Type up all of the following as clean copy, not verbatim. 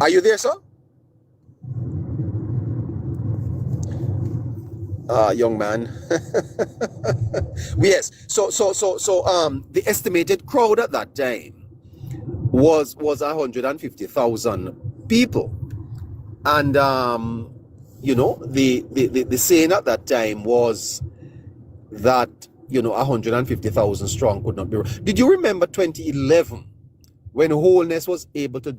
Are you there, sir? Young man. Yes. So the estimated crowd at that time was 150,000 people. And you know, the saying at that time was that, you know, 150,000 strong could not be. Did you remember 2011 when Holness was able to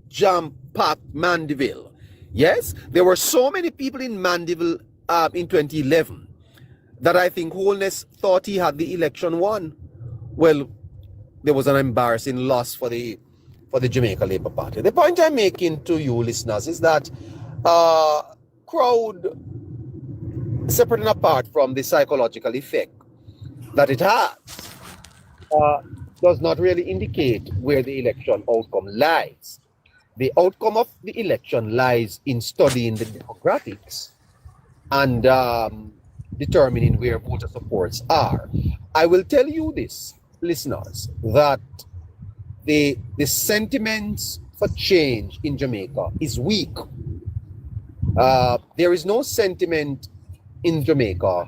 jam pack Mandeville? Yes, there were so many people in Mandeville in 2011 that I think Holness thought he had the election won. Well, there was an embarrassing loss for the Jamaica Labour Party. The point I'm making to you listeners is that crowd, separate and apart from the psychological effect that it has, does not really indicate where the election outcome lies. The outcome of the election lies in studying the demographics and determining where voter supports are. I will tell you this, listeners, that the sentiments for change in Jamaica is weak. There is no sentiment in Jamaica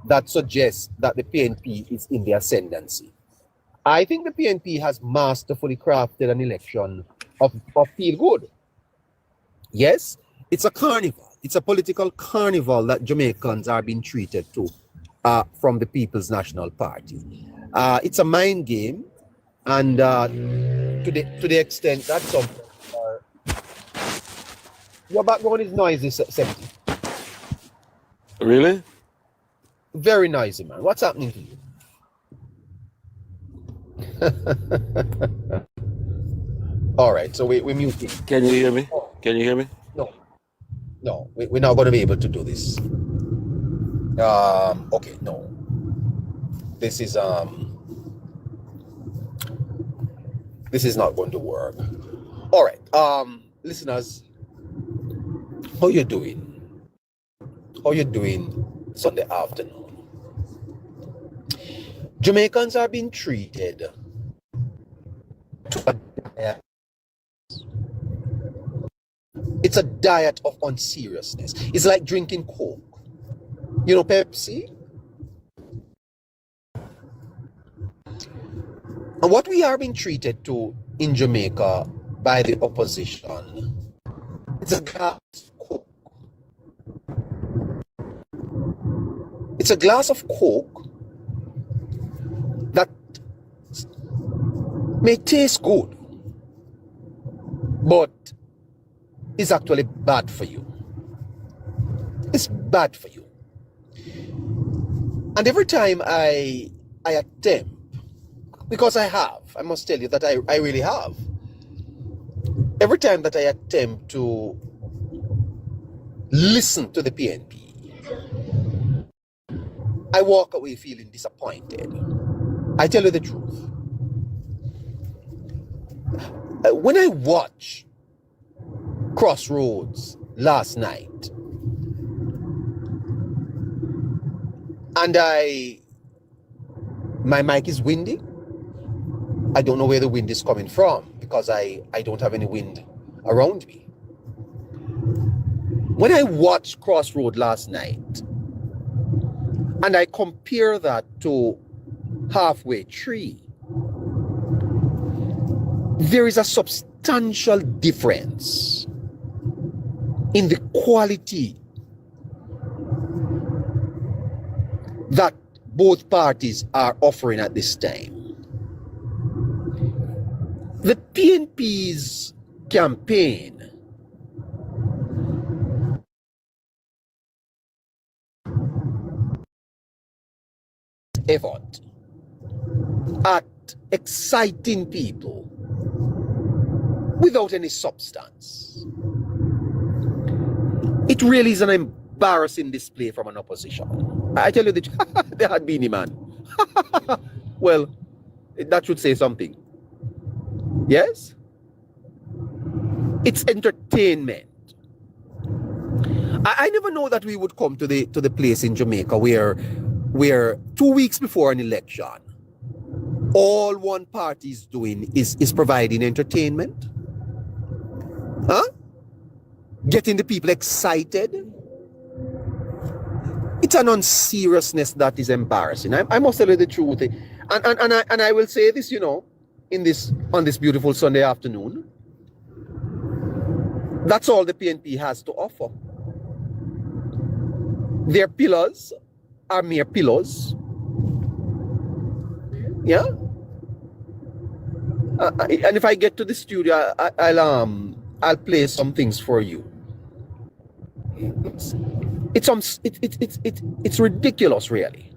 that suggests that the PNP is in the ascendancy. I think the PNP has masterfully crafted an election of feel good. Yes, it's a carnival. It's a political carnival that Jamaicans are being treated to from the People's National Party. It's a mind game, and to the extent that some your background is noisy, Septi. Really? Very noisy, man. What's happening to you? All right, so we're muting. Can you hear me? Can you hear me? No, we're not going to be able to do this. Okay, no. This is not going to work. All right, listeners, how you doing? How you doing Sunday afternoon? Jamaicans are being treated to a diet. It's a diet of unseriousness. It's like drinking Coke. You know, Pepsi? And what we are being treated to in Jamaica by the opposition, it's a glass of Coke. It's a glass of Coke that may taste good, but is actually bad for you. It's bad for you. And every time I attempt, because I must tell you that I really have. Every time that I attempt to listen to the PNP, I walk away feeling disappointed. I tell you the truth. When I watch Crossroads last night, and my mic is windy. I don't know where the wind is coming from because I don't have any wind around me. When I watched Crossroad last night and I compare that to Halfway Tree, there is a substantial difference in the quality that both parties are offering at this time. The PNP's campaign effort at exciting people without any substance. It really is an embarrassing display from an opposition. I tell you the truth, they had Beanie Man. Well, that should say something. Yes? It's entertainment. I never know that we would come to the place in Jamaica where 2 weeks before an election, all one party is doing is providing entertainment. Huh? Getting the people excited. It's an unseriousness that is embarrassing. I must tell you the truth. And I will say this, on this beautiful Sunday afternoon. That's all the PNP has to offer. Their pillars are mere pillars. Yeah. And if I get to the studio, I'll play some things for you. It's ridiculous, really.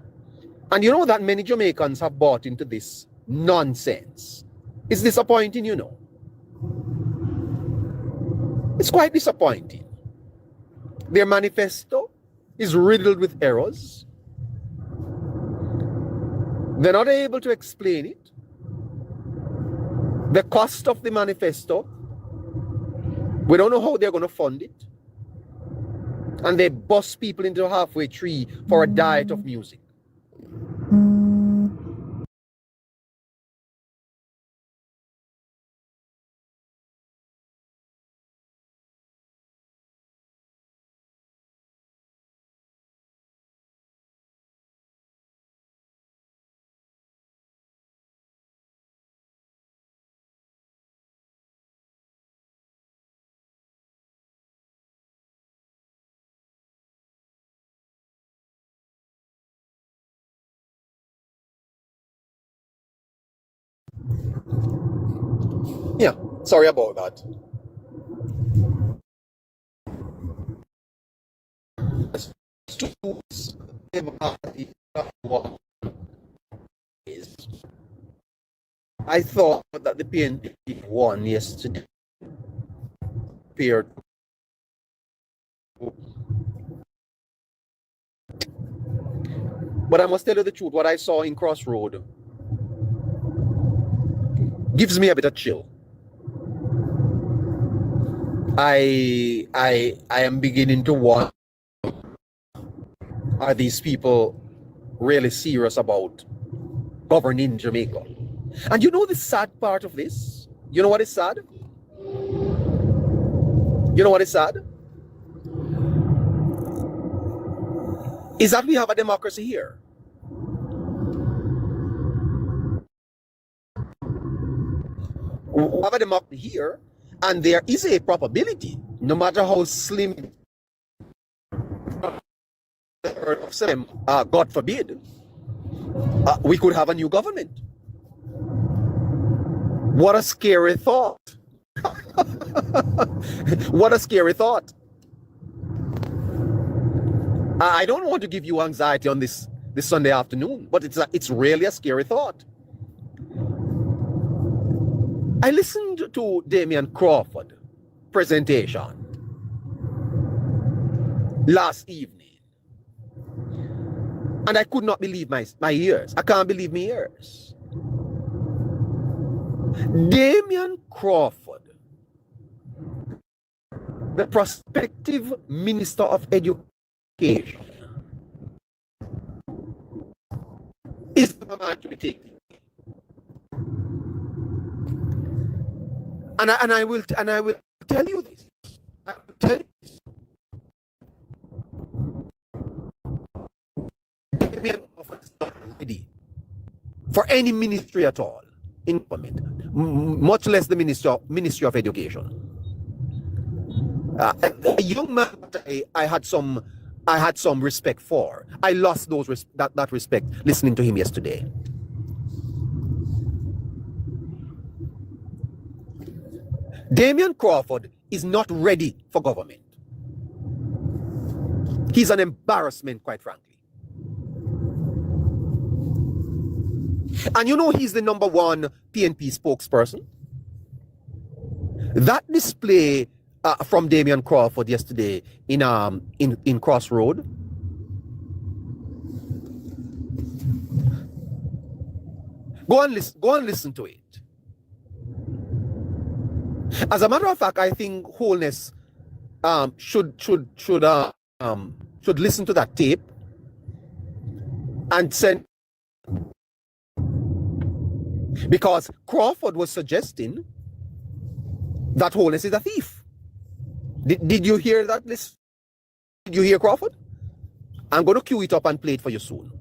And you know that many Jamaicans have bought into this nonsense. It's disappointing, It's quite disappointing. Their manifesto is riddled with errors. They're not able to explain it. The cost of the manifesto, we don't know how they're going to fund it. And they bust people into a halfway tree for a diet of music. Yeah, sorry about that. I thought that the PNP won yesterday. But I must tell you the truth, what I saw in Crossroad gives me a bit of chill. I am beginning to wonder, are these people really serious about governing Jamaica? And you know the sad part of this? You know what is sad? You know what is sad? Is that we have a democracy here. We have a democracy here, and there is a probability, no matter how slim, God forbid, we could have a new government. What a scary thought. What a scary thought. I don't want to give you anxiety on this Sunday afternoon, but it's really a scary thought. I listened to Damian Crawford presentation last evening, and I could not believe my ears. I can't believe my ears. Damian Crawford, the prospective Minister of Education, is the man to be taken. And I will tell you this. I will tell you this. Damian Crawford is not ready for any ministry at all in government, much less the Ministry of Education. A young man that I had some respect for. I lost that respect listening to him yesterday. Damian Crawford is not ready for government. He's an embarrassment, quite frankly. And you know he's the #1 PNP spokesperson. That display from Damian Crawford yesterday in Crossroad, go and listen to it. As a matter of fact, I think Wholeness should listen to that tape and send, because Crawford was suggesting that Wholeness is a thief. Did you hear that? Listen, did you hear Crawford? I'm going to cue it up and play it for you soon.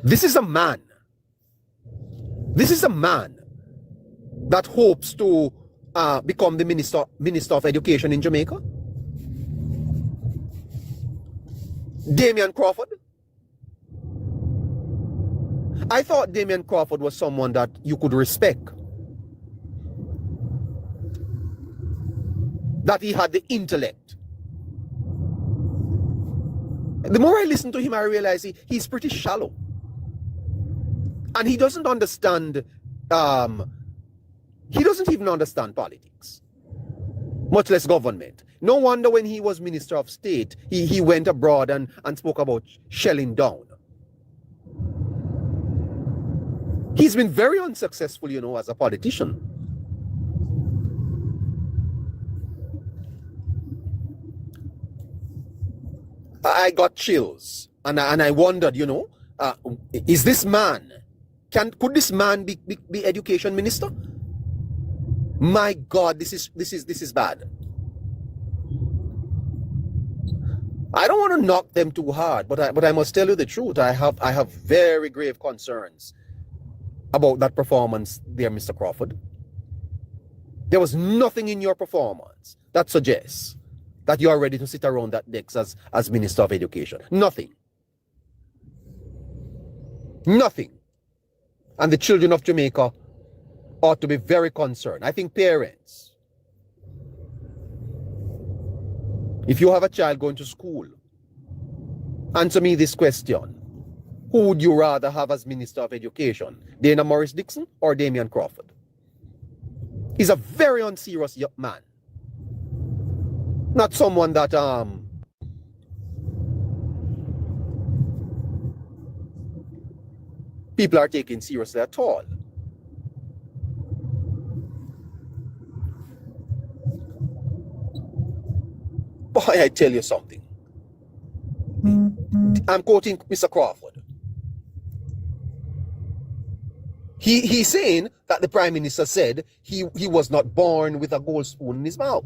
This is a man. This is a man that hopes to become the Minister of Education in Jamaica. Damian Crawford. I thought Damian Crawford was someone that you could respect. That he had the intellect. The more I listen to him, I realize he's pretty shallow. And he doesn't understand, he doesn't even understand politics, much less government. No wonder when he was Minister of State, he went abroad and spoke about shelling down. He's been very unsuccessful, you know, as a politician. I got chills and I wondered, you know, is this man, could this man be education minister? My God, this is bad. I don't want to knock them too hard, but I must tell you the truth. I have very grave concerns about that performance there, Mr. Crawford. There was nothing in your performance that suggests that you are ready to sit around that desk as Minister of Education. Nothing. Nothing. And the children of Jamaica ought to be very concerned. I think parents, if you have a child going to school, answer me this question. Who would you rather have as Minister of Education? Dana Morris Dixon or Damian Crawford? He's a very unserious young man. Not someone that people are taking seriously at all. Boy, I tell you something. I'm quoting Mr. Crawford. He's saying that the Prime Minister said he was not born with a gold spoon in his mouth.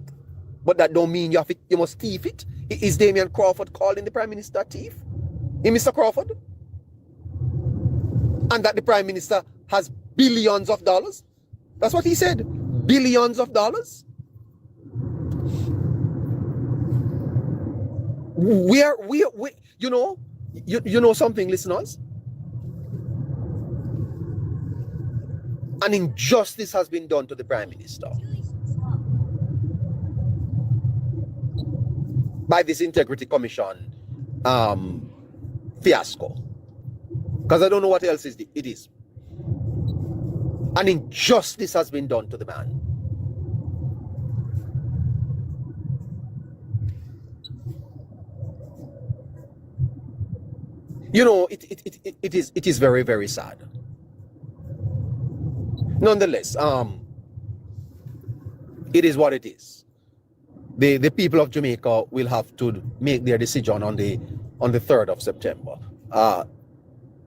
But that don't mean you must thief it. Is Damian Crawford calling the Prime Minister a thief? Mr. Crawford? And that the Prime Minister has billions of dollars? That's what he said. Billions of dollars? We you know something, listeners? An injustice has been done to the Prime Minister by this Integrity Commission fiasco. Because I don't know what else it is. An injustice has been done to the man. You know, it is very, very sad. Nonetheless, it is what it is. The people of Jamaica will have to make their decision on the 3rd of September.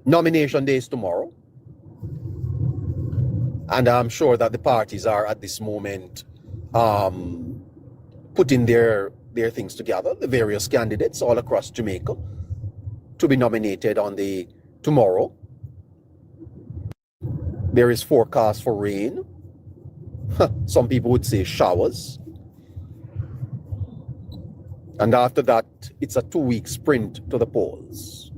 Nomination day is tomorrow. And I'm sure that the parties are at this moment putting their things together, the various candidates all across Jamaica, to be nominated on the tomorrow. There is forecast for rain. Some people would say showers. And after that, it's a 2-week sprint to the polls.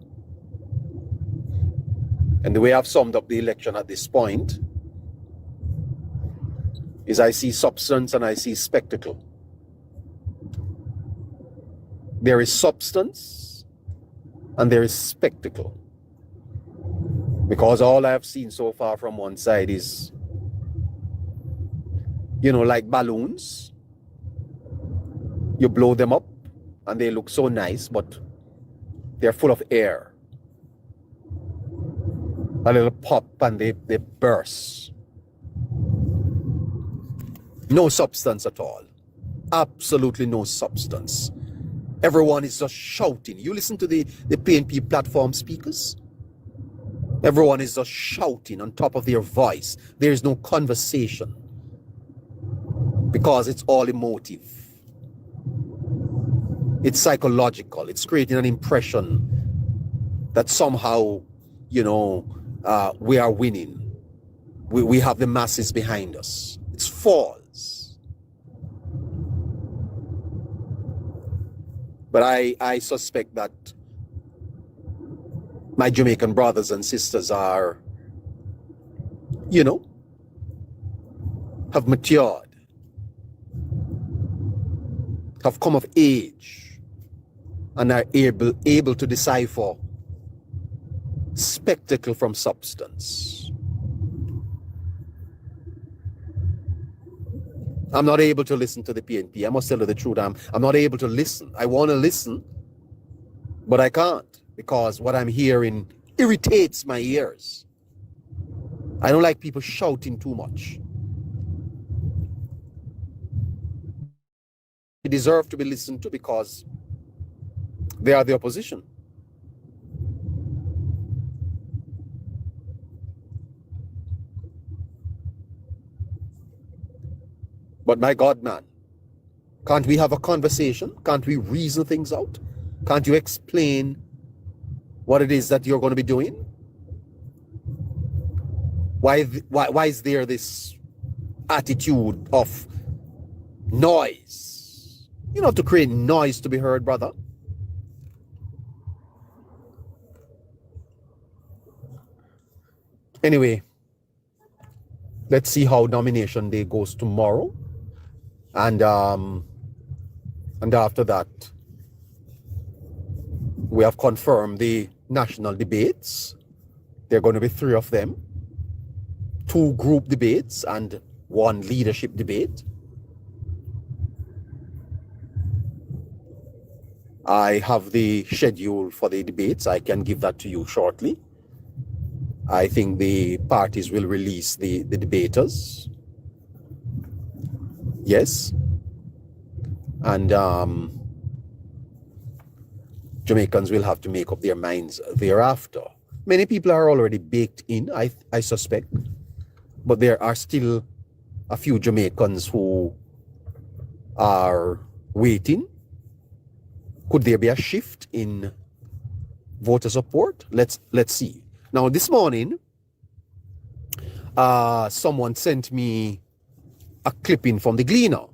And the way I've summed up the election at this point is I see substance and I see spectacle. There is substance and there is spectacle. Because all I've seen so far from one side is, you know, like balloons. You blow them up and they look so nice, but they're full of air. A little pop and they burst. No substance at all. Absolutely no substance. Everyone is just shouting. You listen to the PNP platform speakers? Everyone is just shouting on top of their voice. There is no conversation. because it's all emotive. It's psychological. It's creating an impression that somehow, we are winning. We have the masses behind us. It's false. But I suspect that my Jamaican brothers and sisters are, have matured, have come of age, and are able to decipher spectacle from substance. I'm not able to listen to the PNP. I must tell you the truth. I'm not able to listen. I want to listen, but I can't, because what I'm hearing irritates my ears. I don't like people shouting too much. They deserve to be listened to because they are the opposition. But my God, man, can't we have a conversation? Can't we reason things out? Can't you explain what it is that you're going to be doing? Why is there this attitude of noise? To create noise to be heard, brother. Anyway, let's see how nomination day goes tomorrow. And after that, we have confirmed the national debates. There are going to be 3 of them. 2 group debates and 1 leadership debate. I have the schedule for the debates. I can give that to you shortly. I think the parties will release the debaters. Yes. And Jamaicans will have to make up their minds thereafter. Many people are already baked in, I suspect. But there are still a few Jamaicans who are waiting. Could there be a shift in voter support? Let's see. Now, this morning, someone sent me a clipping from the Gleaner.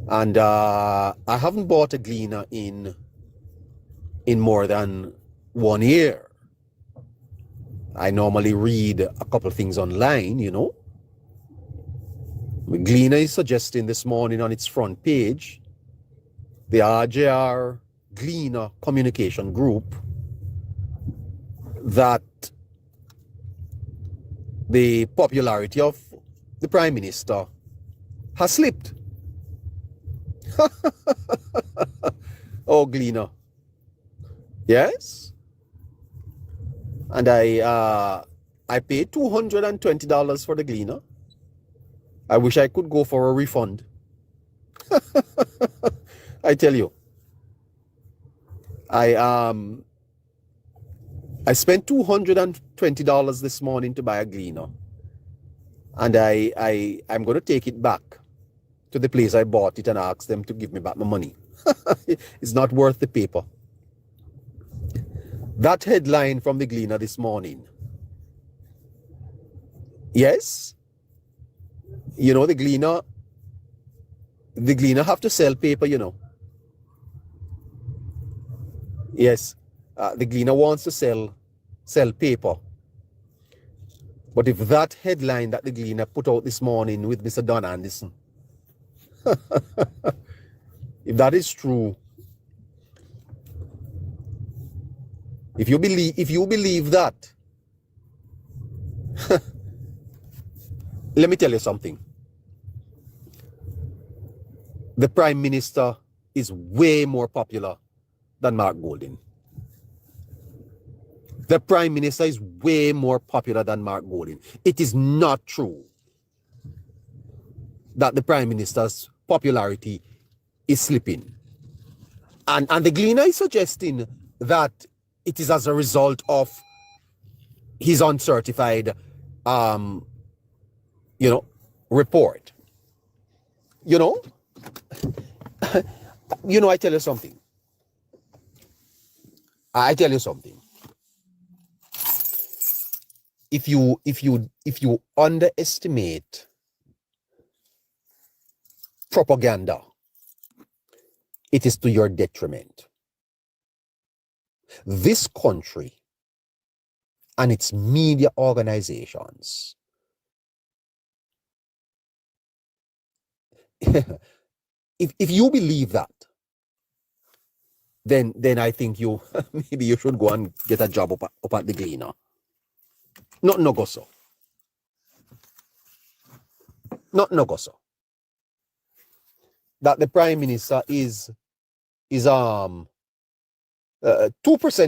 And I haven't bought a Gleaner in more than 1 year. I normally read a couple of things online, The Gleaner is suggesting this morning on its front page, the RJR Gleaner communication group, that the popularity of the Prime Minister has slipped. Oh, Gleaner. Yes? And I paid $220 for the Gleaner. I wish I could go for a refund. I tell you. I spent $220 this morning to buy a Gleaner. And I'm going to take it back to the place I bought it and ask them to give me back my money. It's not worth the paper. That headline from the Gleaner this morning. Yes? The Gleaner have to sell paper, Yes. The Gleaner wants to sell paper. But if that headline that the Gleaner put out this morning with Mr. Don Anderson, if that is true, if you believe that, let me tell you something. The Prime Minister is way more popular than Mark Golding. The Prime Minister is way more popular than Mark Golding. It is not true that the Prime Minister's popularity is slipping. And the Gleaner is suggesting that it is as a result of his uncertified report. you know, I tell you something. I tell you something. If you underestimate propaganda, it is to your detriment. This country and its media organizations if you believe that, then I think you maybe you should go and get a job up at the Gleaner. Not no go so. Not no go so. That the Prime Minister is 2%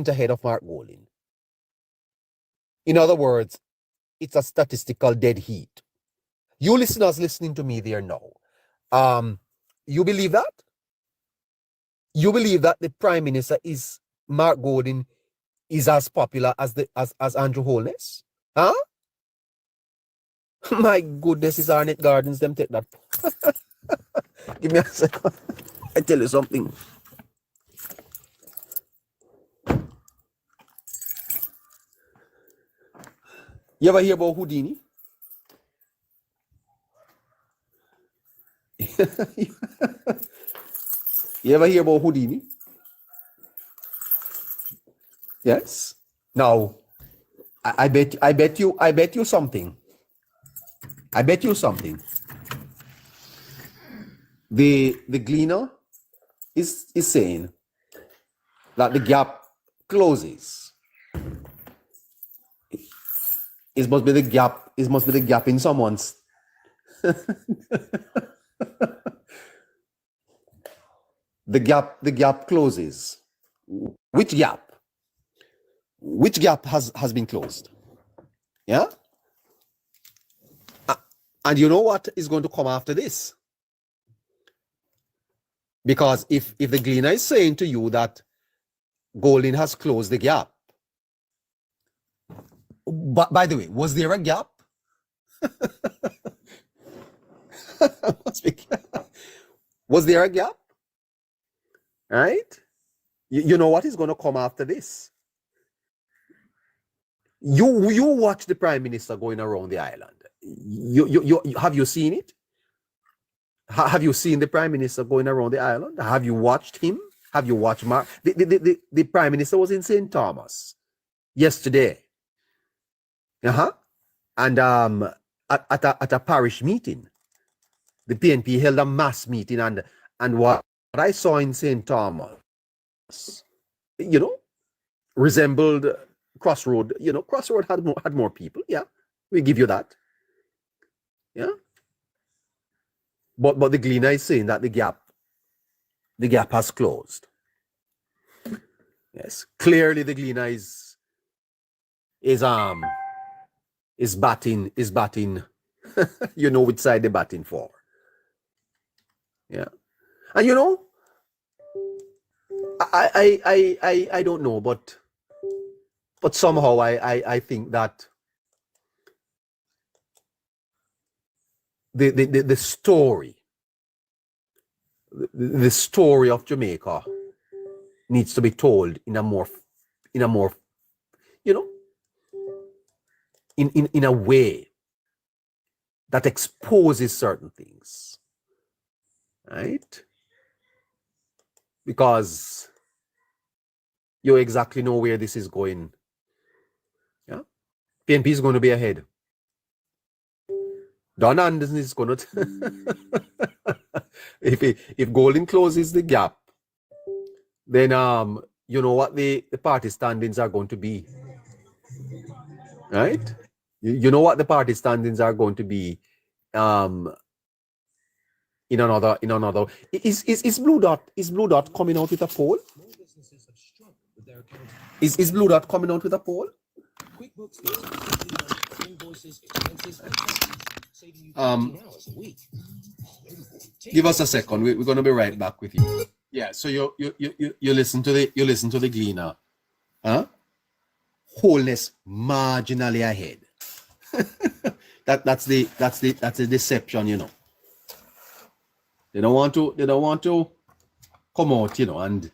ahead of Mark Golding. In other words, it's a statistical dead heat. You listeners listening to me there now, you believe that? You believe that the Prime Minister is Mark Golding is as popular as Andrew Holness? Huh? My goodness, is Arnett Gardens them take that. Give me a second. I tell you something. You ever hear about Houdini? You ever hear about Houdini? Yes. Now, I bet you something. I bet you something. The Gleaner is saying that the gap closes. It must be the gap. It must be the gap in someone's. The gap closes. Which gap? Which gap has been closed? Yeah. And you know what is going to come after this? Because if the Gleaner is saying to you that Golding has closed the gap, but by the way, was there a gap? Was there a gap? Right? You know what is going to come after this? You watch the Prime Minister going around the island. You have you seen it? Have you seen the Prime Minister going around the island? Have you watched him? Have you watched Mark? The Prime Minister was in St. Thomas yesterday. And at a parish meeting, the PNP held a mass meeting, and what I saw in St. Thomas, resembled Crossroad. Crossroad had more people. Yeah, we give you that. Yeah, but the Gleaner is saying that the gap has closed. Yes, clearly the Gleaner is batting. Which side they're batting for. Yeah, and I don't know, but somehow I think that the story of Jamaica needs to be told in a more in a way that exposes certain things, right? Because you exactly know where this is going. Yeah, PNP is going to be ahead. Don Anderson is going to if Golding closes the gap, then you know what the party standings are going to be, right? You know what the party standings are going to be in another is Blue Dot coming out with a poll? Is Blue Dot coming out with a poll? Give us a second. We're going to be right back with you. Yeah, so you listen to the Gleaner. Wholeness marginally ahead. that's the deception, They don't want to come out, and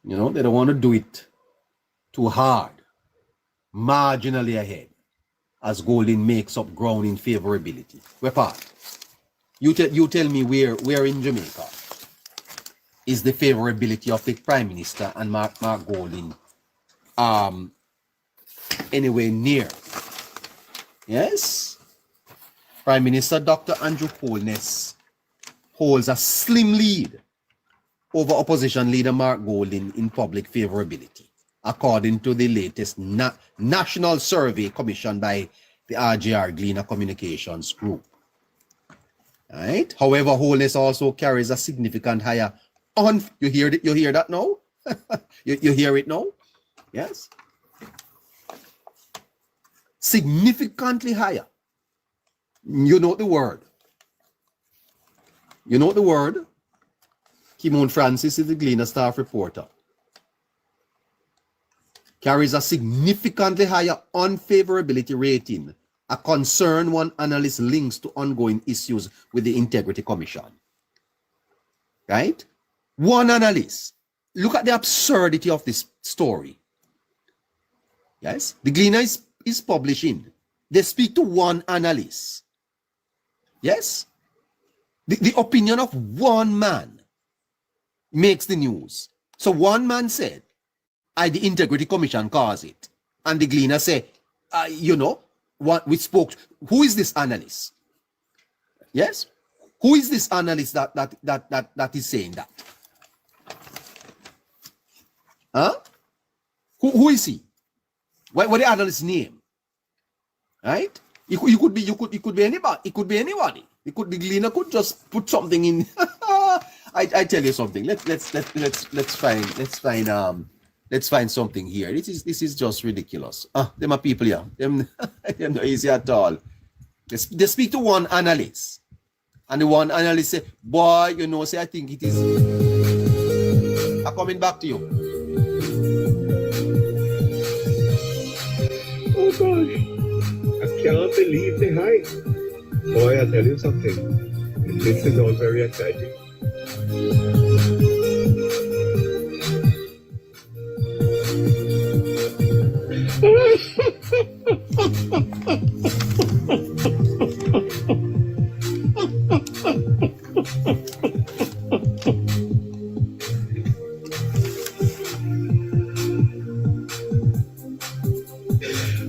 they don't want to do it too hard, marginally ahead, as Golden makes up ground in favorability. We're part. You tell me where in Jamaica is the favorability of the Prime Minister and Mark Golden anywhere near. Yes? Prime Minister Dr. Andrew Holness holds a slim lead over opposition leader Mark Golden in public favorability, according to the latest national survey commissioned by the RGR Gleaner Communications Group. Right? However, Holness also carries a significant higher you hear that now? you hear it now? Yes? Significantly higher. You know the word. You know the word? Kimon Francis is the Gleaner staff reporter. Carries a significantly higher unfavorability rating, a concern one analyst links to ongoing issues with the Integrity Commission. Right? One analyst. Look at the absurdity of this story. Yes? The Gleaner is publishing. They speak to one analyst. Yes? The opinion of one man makes the news. So one man said, the Integrity Commission caused it. And the Gleaner said, what we spoke to. Who is this analyst? Yes? Who is this analyst that is saying that? Huh? Who is he? What the analyst's name? Right? It could be anybody. It could be anybody. The Gleaner could just put something in. I tell you something. Let's find something here. This is just ridiculous. Them are people here. Them not easy at all. They speak to one analyst, and the one analyst say, "Boy, say I think it is." I'm coming back to you. Oh gosh, I can't believe the hype. Boy, I'll tell you something. This is all very exciting.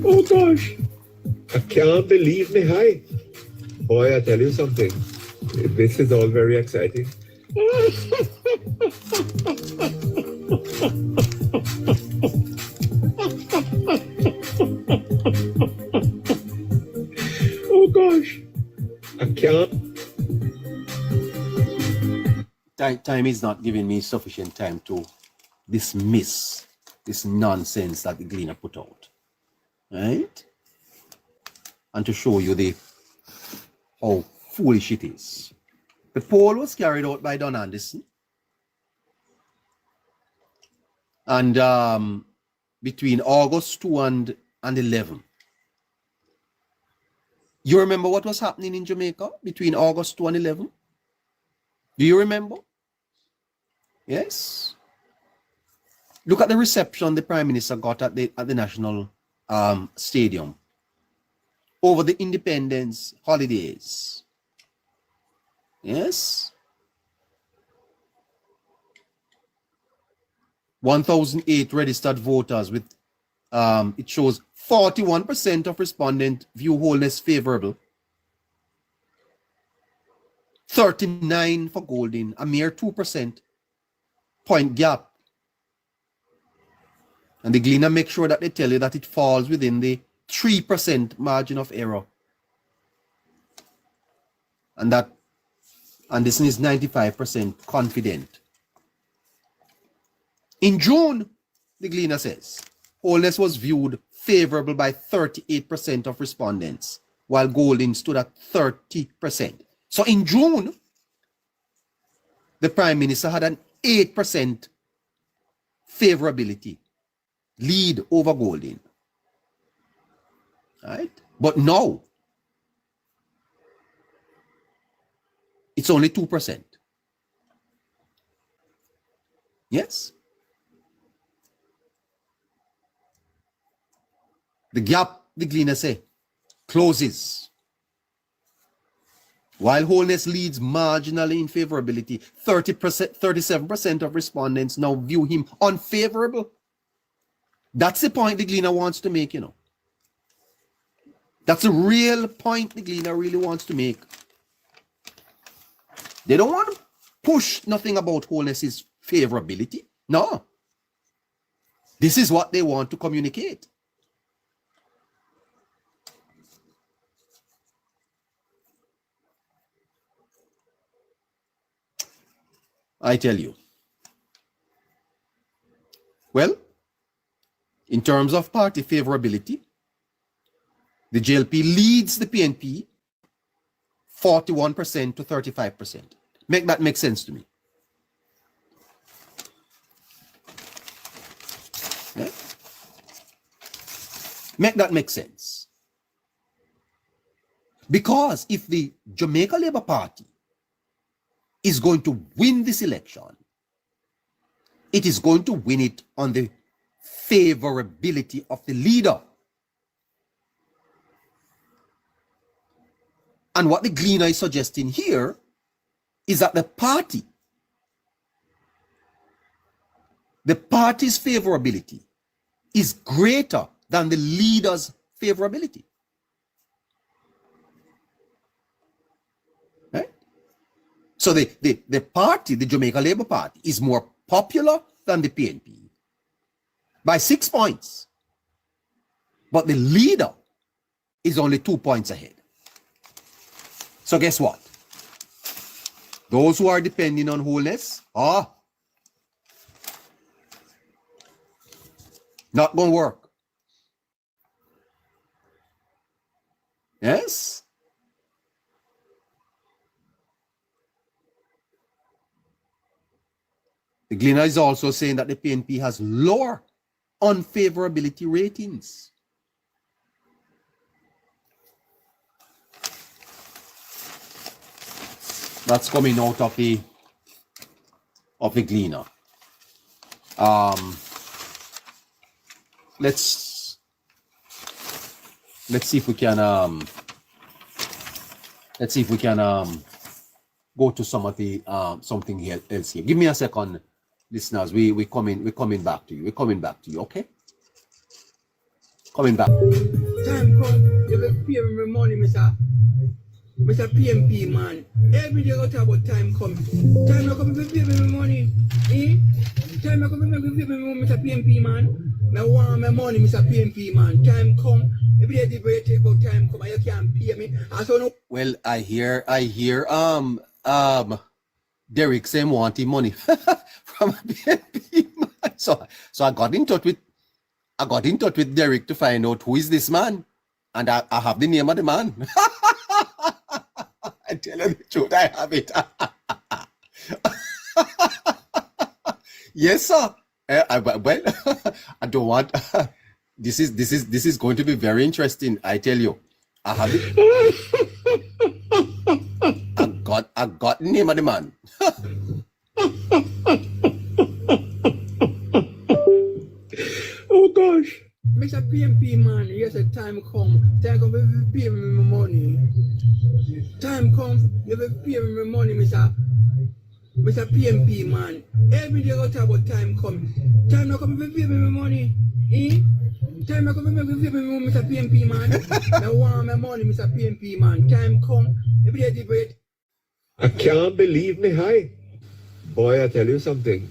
Oh gosh, I can't believe the hype. Boy, I tell you something. This is all very exciting. Oh gosh, I can't. Time is not giving me sufficient time to dismiss this nonsense that the Gleaner put out. Right? And to show you how foolish it is. The poll was carried out by Don Anderson. And between August 2 and 11. You remember what was happening in Jamaica between August 2 and 11? Do you remember? Yes. Look at the reception the Prime Minister got at the National Stadium over the independence holidays. Yes. 1,008 registered voters with it shows 41% of respondents view Holness favorable. 39 for Golden, a mere 2% point gap. And the Gleaner make sure that they tell you that it falls within the 3% margin of error. And this is 95% confident. In June, the Gleaner says, Holness was viewed favorable by 38% of respondents, while Golden stood at 30%. So in June, the Prime Minister had an 8% favorability lead over Golden. Right? But now, It's only 2%. Yes. The gap, the Gleaner say, closes. While wholeness leads marginally in favorability, 37% of respondents now view him unfavorable. That's the point the Gleaner wants to make, you know. That's a real point the Gleaner really wants to make. They don't want to push nothing about wholeness's favorability. No. This is what they want to communicate. I tell you. Well, in terms of party favorability, the JLP leads the PNP 41% to 35%. Make that make sense to me. Yeah? Make that make sense. Because if the Jamaica Labour Party is going to win this election, it is going to win it on the favorability of the leader. And what the Gleaner is suggesting here is that the party's favorability is greater than the leader's favorability. Right? So the party, the Jamaica Labour Party, is more popular than the PNP by 6 points. But the leader is only 2 points ahead. So guess what? Those who are depending on wholeness, not going to work. Yes? The Gleaner is also saying that the PNP has lower unfavorability ratings. That's coming out of the Gleaner. Let's see if we can go to some of the something else here. Give me a second, listeners. We're coming back to you. We're coming back to you, okay? Coming back. Time come, you will pay me money, Mr. PMP man. Every day I talk about time come. Time come to pay me money. Time come to pay me money, Mr. PMP man. I want my money, Mr. PMP man. Time come. Every day the take about time come and you can't pay me. Well, I hear Derek saying wanting money from a PNP man. So I got in touch with Derek to find out who is this man. And I have the name of the man. I tell you the truth, I have it. Yes, sir. Well, I don't want. This is going to be very interesting. I tell you, I have it. I got the name of the man. Oh gosh. Mr. PMP man, yes, the time come to pay me my money. Time comes, you will pay me my money, Mr. PMP man. Every day I talk about time come. Time not come to pay me my money. Time not come to pay me my money, Mr. PMP man. I want my money, Mr. PMP man. Time come, every day debate. I can't believe me high. Boy, I tell you something.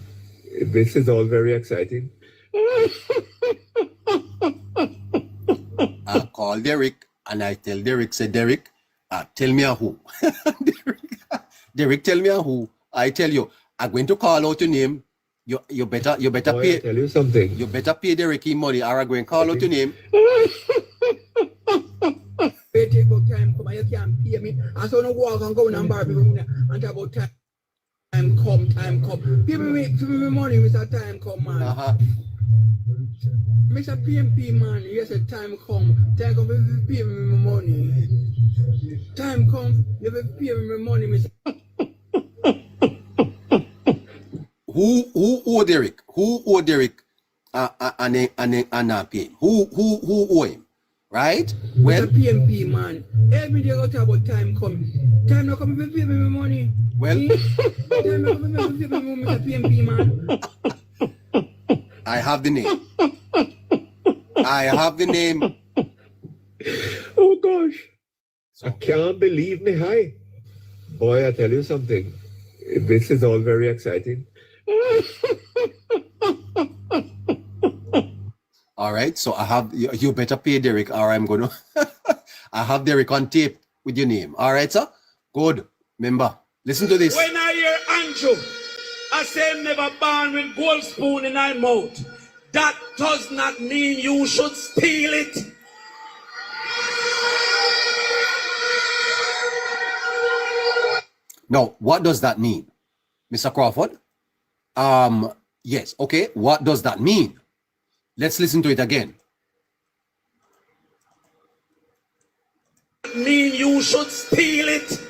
This is all very exciting. I call Derek and I tell Derek, say, Derek, tell me a who. Derek, tell me a who. I tell you, I'm going to call out your name. You better Boy, pay. I tell you something. You better pay Derek his money, or I'm going to call out your name. Take about time come and you can't pay me. I saw no walk and go and bar people and talk about time. Time come. Pay me money, Mr. Time come, man. Mr. PMP man, yes, the time come to pay me my money. Time come, you will pay me my money, Mr. who owe Derek? Who owe Derek an pay? Who owe him? Right? Well, Mr. PMP man, every day I talk about time coming. Time not coming to pay me money. Well, time not coming to pay me money, Mr. PMP man. I have the name. I have the name. Oh gosh. I can't believe me high. Boy, I tell you something. This is all very exciting. All right, so I have you better pay Derek, or I'm gonna I have Derek on tape with your name. All right, sir. Good. Remember, listen to this. When I hear Andrew, I say never born with gold spoon in my mouth. That does not mean you should steal it. Now, what does that mean, Mr. Crawford? Yes, okay. What does that mean? Let's listen to it again. Mean you should steal it.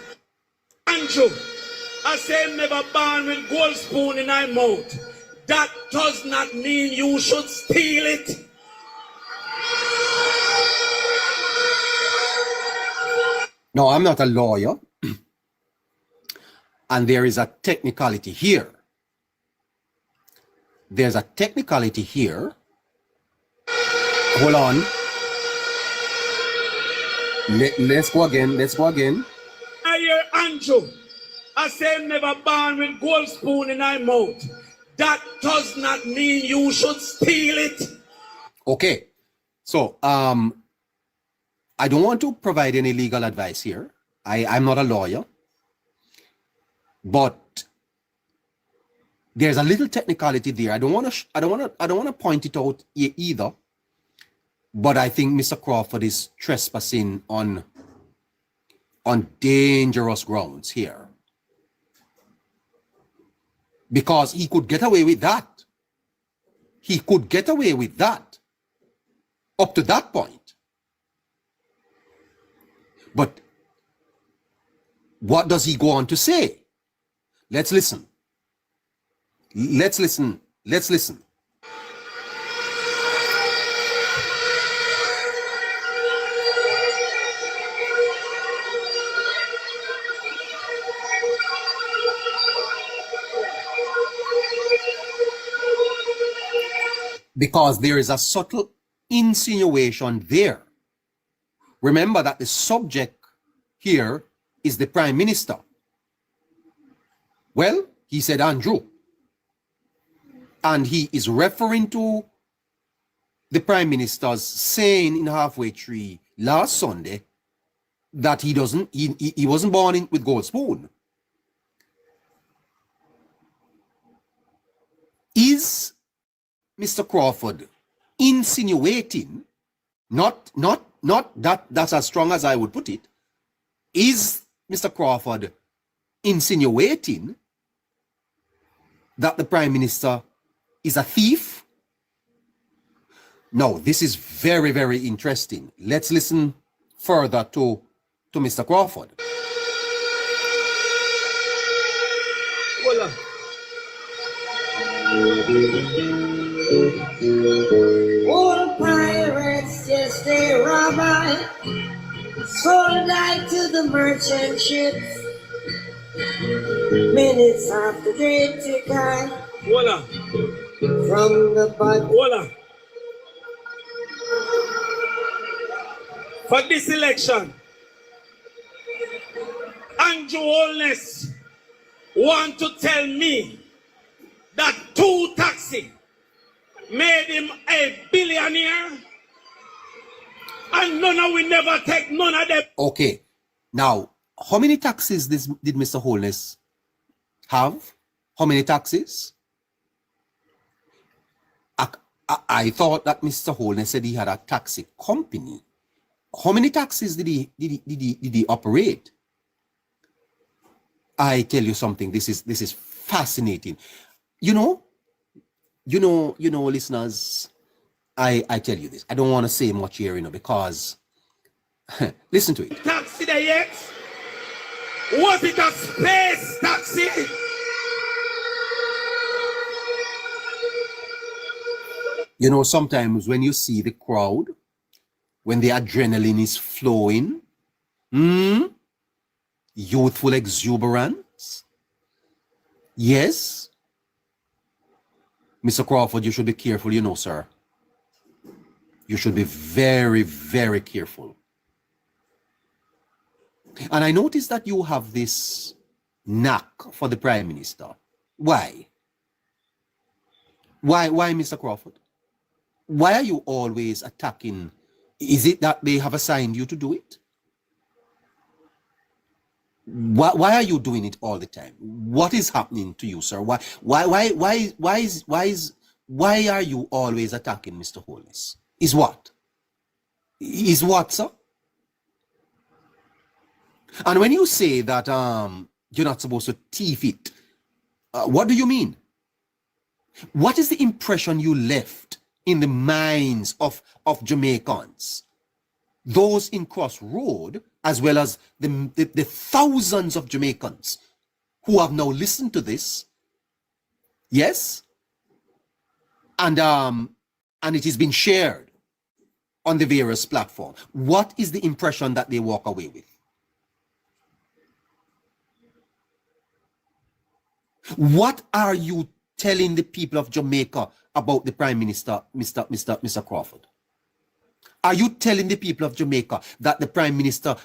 Andrew, I say never born with gold spoon in my mouth. That does not mean you should steal it. No, I'm not a lawyer. And there is a technicality here. There's a technicality here. Hold on. Let's go again. Let's go again. I hear Andrew, I say never born with gold spoon in my mouth. That does not mean you should steal it. Okay. So, I don't want to provide any legal advice here. I'm not a lawyer. But there's a little technicality there. I don't want to point it out either. But I think Mr. Crawford is trespassing on dangerous grounds here. Because he could get away with that. He could get away with that up to that point. But what does he go on to say? Let's listen. Let's listen. Let's listen. Because there is a subtle insinuation there. Remember that the subject here is the Prime Minister. Well, he said Andrew. And he is referring to the Prime Minister's saying in Halfway Tree last Sunday that he wasn't born with gold spoon. Is Mr. Crawford insinuating, not that's as strong as I would put it, is Mr. Crawford insinuating that the Prime Minister is a thief? No, this is very, very interesting. Let's listen further to Mr. Crawford. Voila. All pirates, yes, they rob I, sold I to the merchant ships. Minutes after they took I Voila. from the bottom. Voila. For this election, Andrew Holness want to tell me that 2 taxi made him a billionaire, and none of we never take none of them. Okay, now how many taxes did Mr. Holness have? How many taxes? I thought that Mr. Holness said he had a taxi company. How many taxis did he operate? I tell you something. This is fascinating. You know, listeners. I tell you this. I don't want to say much here, because listen to it. Taxi there yet? Was it a space taxi? You know, sometimes when you see the crowd, when the adrenaline is flowing, youthful exuberance, yes, Mr. Crawford, you should be careful, you know, sir. You should be very, very careful. And I noticed that you have this knack for the Prime Minister. Why? Why, Mr. Crawford? Why are you always attacking? Is it that they have assigned you to do it? Why are you doing it all the time? What is happening to you, sir? Why are you always attacking Mr. Holness? Is what? Is what, sir? And when you say that you're not supposed to thief it, what do you mean? What is the impression you left in the minds of Jamaicans, those in Crossroad, as well as the thousands of Jamaicans who have now listened to this? Yes, and it has been shared on the various platforms. What is the impression that they walk away with? What are you telling the people of Jamaica about the Prime Minister, Mr. Crawford? Are you telling the people of Jamaica that the Prime Minister,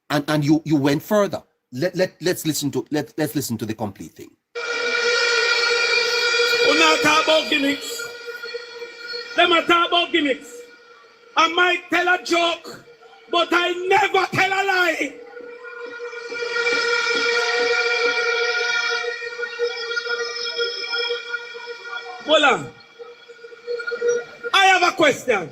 and you went further? Let's listen to the complete thing. We not talk about gimmicks. Them a talk about gimmicks. I might tell a joke, but I never tell a lie. Hold on. I have a question.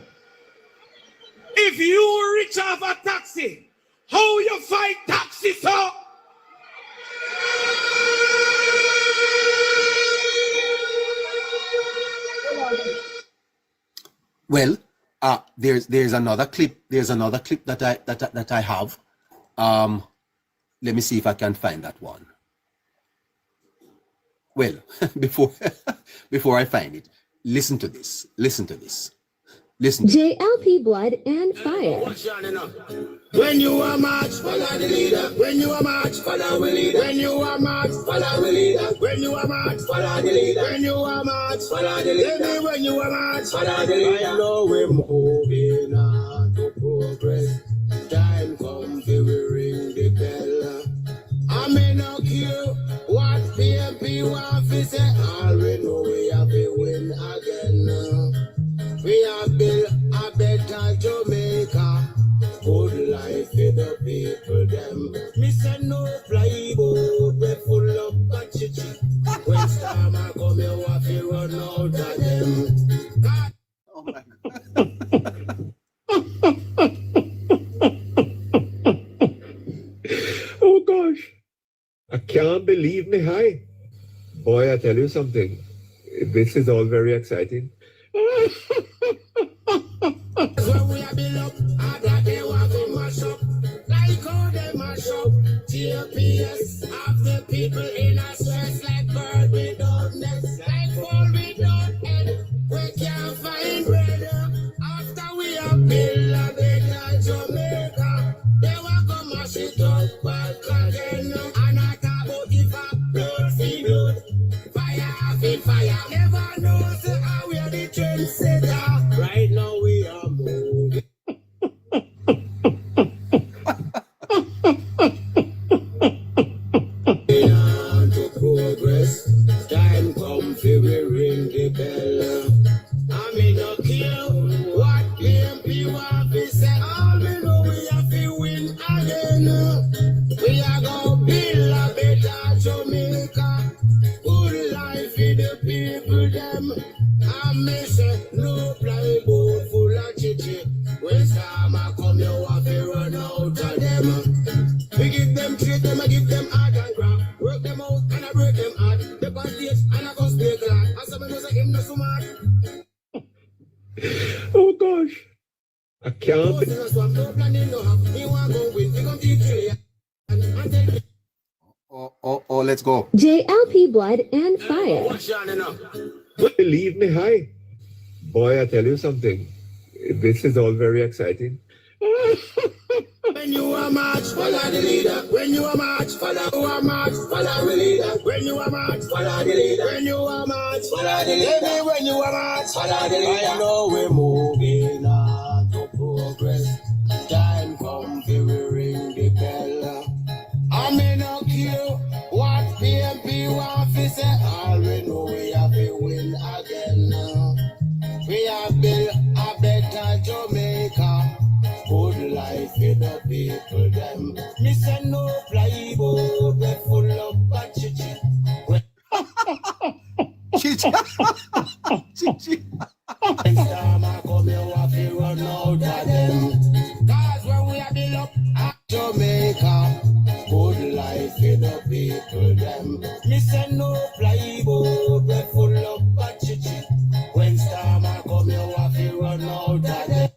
If you reach off a taxi, how you fight taxi, sir? Well, there's another clip. There's another clip that I have. Let me see if I can find that one. Well, before I find it, listen to this. Listen to this. Listen. JLP Blood and Fire. When you are march, follow the leader. When you are march, follow the leader. When you are march, follow the leader. When you are march, follow the leader. When you are march, follow the leader. When you are march, follow the leader. I know we're moving on to progress. Time come to ring the bell. I may not care what PMP want to say. I already know we have to win again. We have built a better Jamaica. Good life for the people, them. Me say no flyboat, we full of kachichi. When summer come, you have to run out of them. God. Oh my God. Oh gosh. I can't believe me high. Boy, I tell you something. This is all very exciting. When we are built up, other they want to mash up. Like how they mash up. TLPS of the people in a stress like bird without nest. Like fall without head. We can't find bread. After we are built a better Jamaica, they want to mash it up back again. And I talk about if I blood see blood. Fire feel fire. Never know how we are the trendsetter. Right now we are moving. On to progress. Time come for we ring the bell. I mean no care what PMP want to say. All we know we have to win again. We are gonna build a better Jamaica. Good life for the people them. I may say no plyboat full of chichi. When summer come, you have to run out of them. We give them treat them, I give them art and craft. Work them out and I break them hard. The bandage and I go speak loud. And some knows like him no smart. Oh gosh. I can't be- Oh, let's go. JLP Blood and Fire. believe me high. Boy, I tell you something. This is all very exciting. When you are march, follow the leader. When you are march, follow the leader. When you are march, follow the leader. When you are march, follow the leader. When you are march, follow the leader. I know we're moving on to progress. Time come to ring the bell. I may not care what PMP want to say. All we know we have to win again. We have built a better Jamaica. Good life for the people, them. Me say no plywood, we full of chichi. Chichi. Chichi. When summer come, you have to run out of them. Cause when we are built up at Jamaica, good life for the people, them. Me say no plywood, we full of chichi. When summer come, you have to run out of them.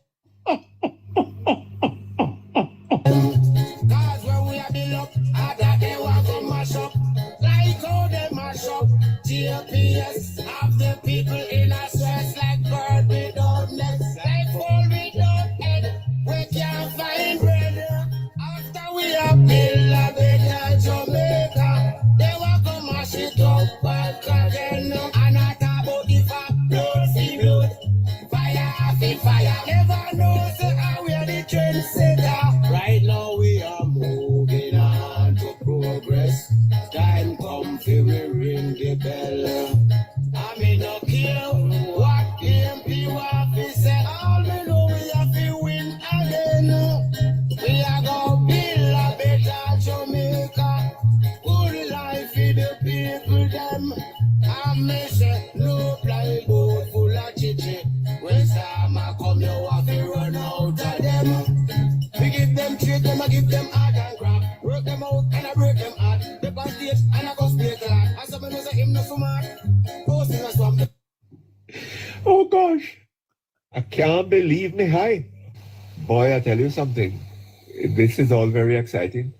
Cause when we are built up, other they want to mash up. Like how they mash up. JLPS have the people in a stress like bird without nest. Like fall without head. We can't find bread. After we have built a better Jamaica, they want to mash it up back again. And not about the fact, blood, see blood. Fire, after fire. Never know, say how we are the trendsetter. Right now we are moving on to progress. Time come to we ring the bell. I mean no care what PMP want to say. All we know we have to win again. We are gonna build a better Jamaica. Good life for the people them. I may say no plywood full of chichi. When summer come, you have to run out of them. We give them trade, them I give them art and craft. Work them out and I break them heart. They on stage and I go speak a lot. And someone knows that him not so smart. Posting a swamp. Oh gosh. I can't believe me high. Boy, I tell you something. This is all very exciting.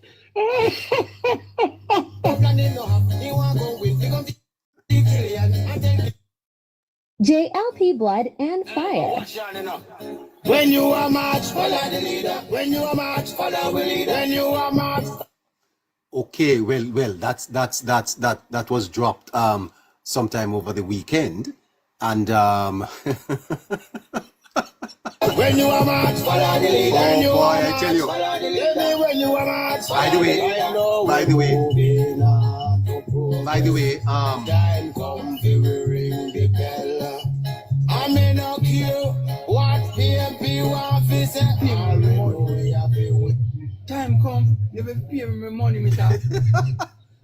JLP Blood and Fire. When you are march, follow the leader. When you are march, follow the leader. When you are march. Okay, well, that was dropped sometime over the weekend, and when you are march, follow the leader. When you boy, are I march, tell you. follow the leader. When you are march, By the way, time come to ring the bell. I may not care what PMP want to say. All we know we have to win. Time come, you will pay me money, Mr.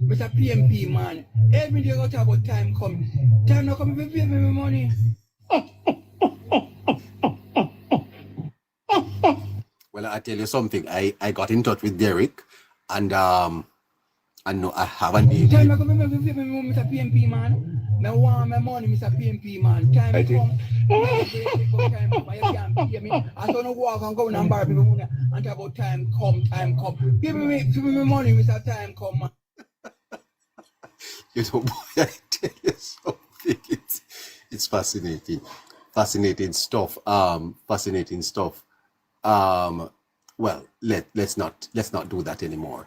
Mr. PMP man. Every day you talk about time come. Time not come, you will pay me money. well, I tell you something. I got in touch with Derek, and no, I haven't been. Time not come, you will pay me money, Mr. PMP man. I want my money, Mr. PMP man. Time come. I can't pay me. I don't walk and go and borrow people money and talk about time come. Give me money, Mr. Time come, man. You know, boy, I tell you something. It's fascinating. Fascinating stuff. Fascinating stuff. Well, let's not do that anymore.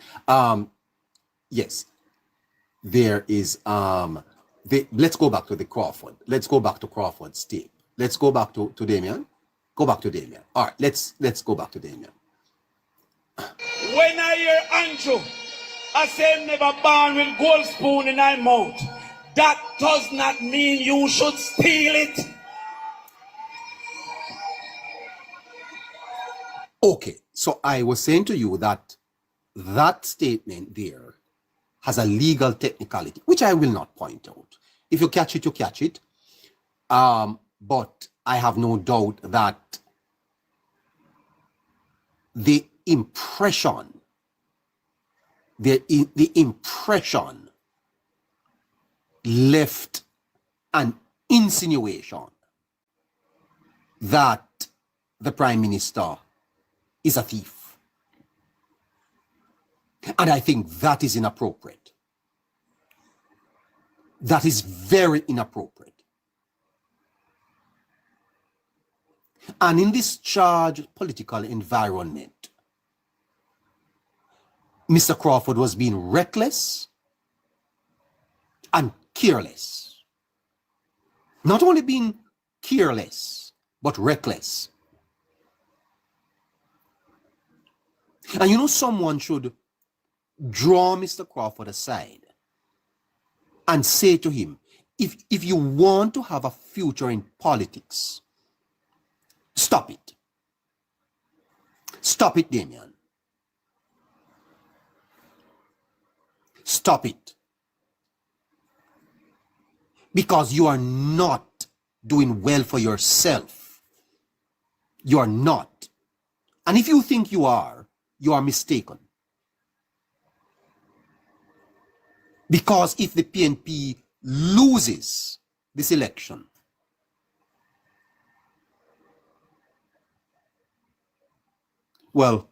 Yes, there is let's go back to the Crawford. Let's go back to Crawford's tape. Let's go back to Damian. Go back to Damian. All right, let's go back to Damian. When I hear Andrew, I say never born with gold spoon in my mouth. That does not mean you should steal it. Okay, so I was saying to you that that statement there has a legal technicality, which I will not point out. If you catch it, you catch it. But I have no doubt that the impression left an insinuation that the Prime Minister is a thief. And I think that is inappropriate. That is very inappropriate. And in this charged political environment, Mr. Crawford was being reckless and careless. Not only being careless, but reckless. And you know, someone should draw Mr. Crawford aside and say to him, if you want to have a future in politics, stop it. Stop it, Damian. Stop it. Because you are not doing well for yourself. You are not. And if you think you are mistaken. Because if the PNP loses this election, well,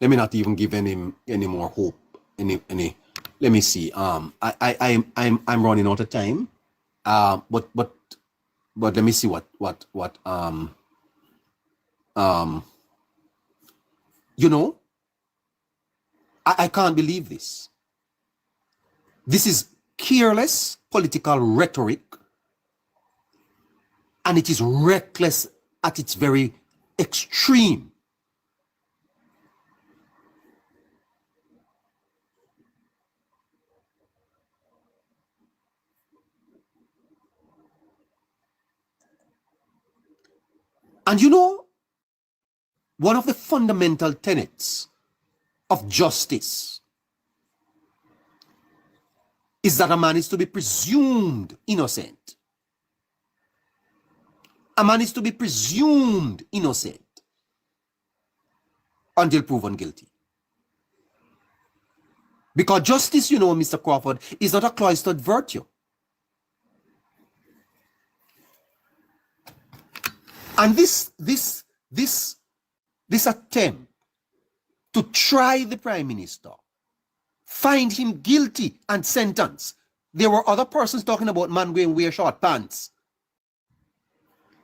let me not even give any more hope. Any. Let me see. I'm running out of time. But let me see what you know, I can't believe this. This is careless political rhetoric, and it is reckless at its very extreme. And you know, one of the fundamental tenets of justice is that a man is to be presumed innocent. A man is to be presumed innocent until proven guilty. Because justice, you know, Mr. Crawford, is not a cloistered virtue. And this attempt to try the Prime Minister, find him guilty and sentence. There were other persons talking about man going wear short pants.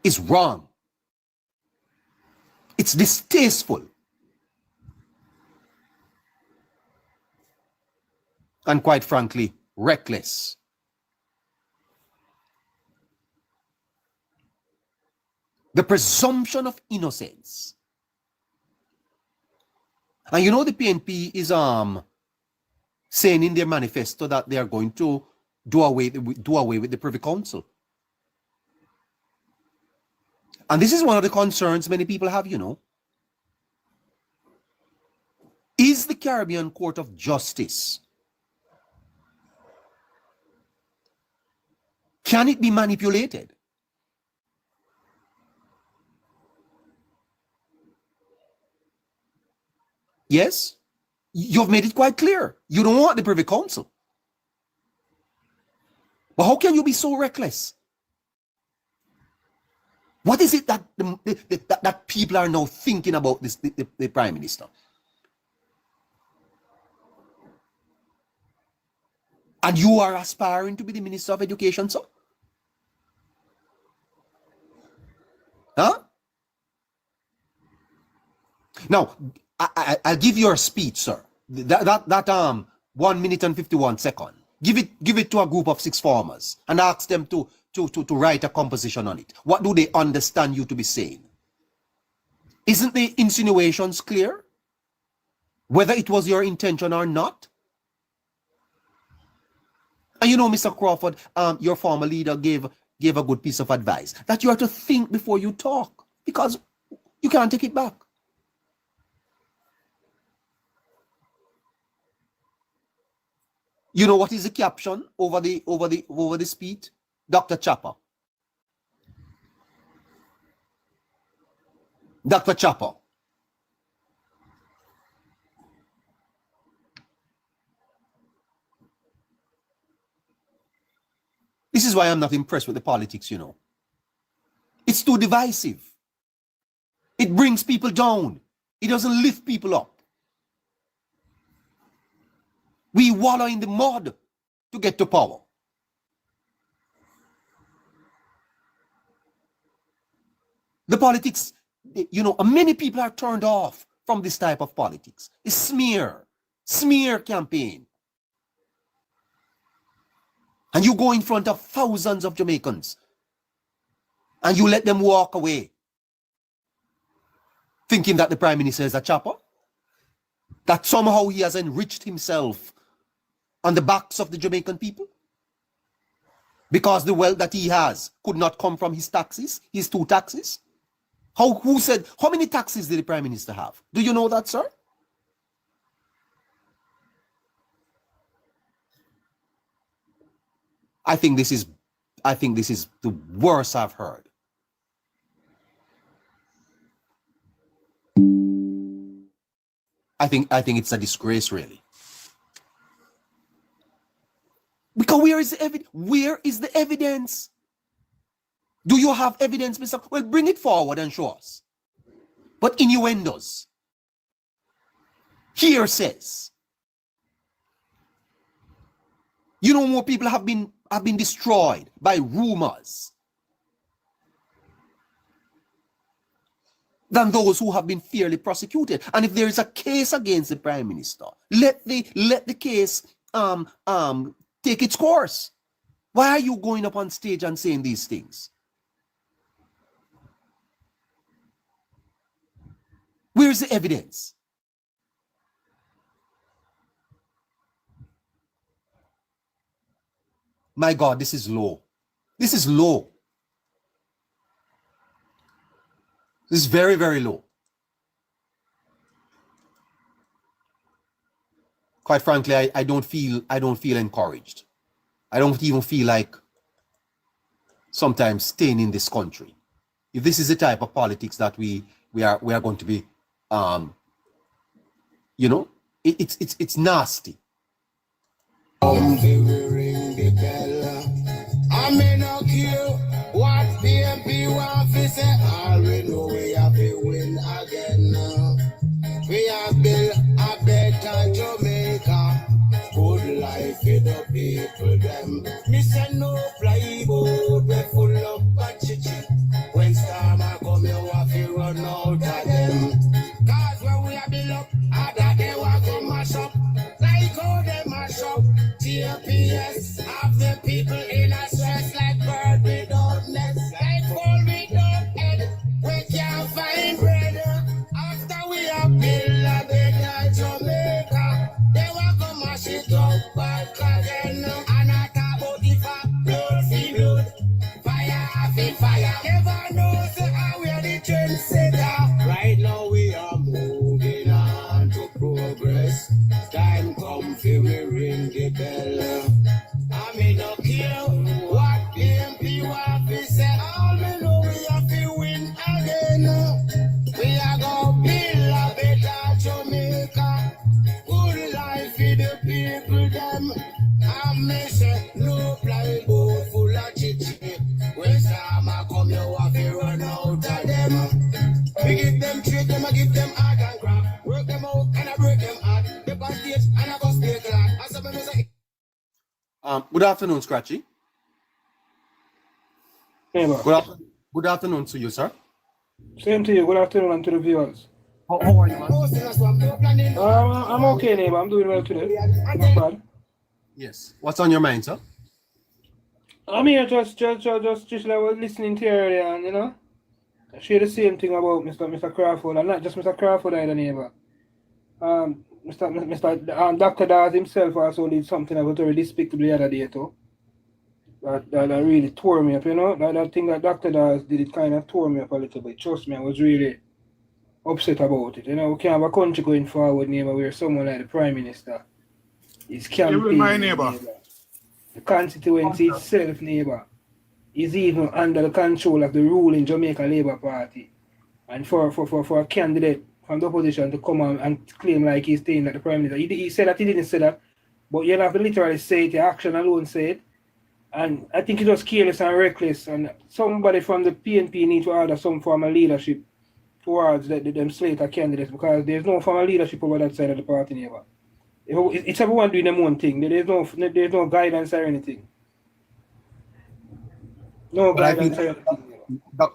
Is wrong. It's distasteful. And quite frankly, reckless. The presumption of innocence. And you know, the PNP is saying in their manifesto that they are going to do away with the Privy Council. And this is one of the concerns many people have, you know. Is the Caribbean Court of Justice, can it be manipulated? Yes, you've made it quite clear. You don't want the Privy Council. But how can you be so reckless? What is it that that people are now thinking about this, the Prime Minister? And you are aspiring to be the Minister of Education, sir? Huh? Now, I'll give you a speech, sir. That 1 minute and 51 seconds. Give it to a group of 6 farmers and ask them to write a composition on it. What do they understand you to be saying? Isn't the insinuations clear? Whether it was your intention or not? And you know, Mr. Crawford, your former leader gave a good piece of advice that you have to think before you talk, because you can't take it back. You know what is the caption over the speech? Dr. Chopper. Dr. Chopper. This is why I'm not impressed with the politics, you know. It's too divisive. It brings people down. It doesn't lift people up. We wallow in the mud to get to power. The politics, you know, many people are turned off from this type of politics. It's smear campaign. And you go in front of thousands of Jamaicans and you let them walk away thinking that the Prime Minister is a chopper, that somehow he has enriched himself on the backs of the Jamaican people because the wealth that he has could not come from his taxes, his 2 taxes. Who said, how many taxes did the Prime Minister have? Do you know that, sir? I think this is the worst I've heard. I think it's a disgrace, really. Because where is the evidence? Where is the evidence? Do you have evidence, Mr.? Well, bring it forward and show us. But innuendos, hearsays. You know, more people have been destroyed by rumors than those who have been fairly prosecuted. And if there is a case against the Prime Minister, let the case take its course. Why are you going up on stage and saying these things? Where's the evidence? My God, this is low. This is low. This is very, very low. Quite frankly, I don't feel encouraged. I don't even feel like sometimes staying in this country. If this is the type of politics that we are going to be, you know, it's nasty. I may not care what PMP want to say. All we know we have to win again. We have built a better Jamaica. Good life for the people, them. Me say no plywood, we full of bachichi. When storm a come, you have to run out of them. Cause when we have built up, other they want to mash up. Like how they mash up. TPS have the people in a stress like bird without nest. Like bull without head. We can't find bread. After we have built a better Jamaica, they want to mash it up back again. And I talk about the fact, blood for blood, fire for fire. Never know how we are the trendsetter. Right now we are moving on to progress. Time come for we ring the bell. I may not care what PMP want to say. All we know we have to win again. We are gonna build a better Jamaica. Good life for the people, them. I may say no plywood full of chichi. When summer come, you have to run out of them. We give them trade, them I give them art and craft. Work them out and I break them heart. They on stage and I go speak a lot. I say, good afternoon, Scratchy. Hey, good afternoon to you, sir. Same to you. Good afternoon and to the viewers. How are you, man? I'm okay, neighbor. I'm doing well today. Not bad. Yes. What's on your mind, sir? I'm here just like I was listening to you earlier, and you know, I share the same thing about Mr. Crawford, and not just Mr. Crawford either, neighbor. Dr. Dawes himself also did something that was very despicable the other day too. That really tore me up, you know. That thing that Dr. Dawes did, it kind of tore me up a little bit. Trust me, I was really upset about it. You know, we can't have a country going forward, neighbor, where someone like the Prime Minister is campaigning. My neighbor. The constituency itself, neighbor, is even under the control of the ruling Jamaica Labour Party. And for a candidate from the opposition to come on and claim like he's saying that the Prime Minister, he said that he didn't say that, but you have to literally say it, the action alone say it. And I think it was careless and reckless, and somebody from the PNP need to order some form of leadership towards them slate of candidates, because there's no form of leadership over that side of the party, neighbor. It's everyone doing their own thing. There's no guidance or anything. No guidance or anything.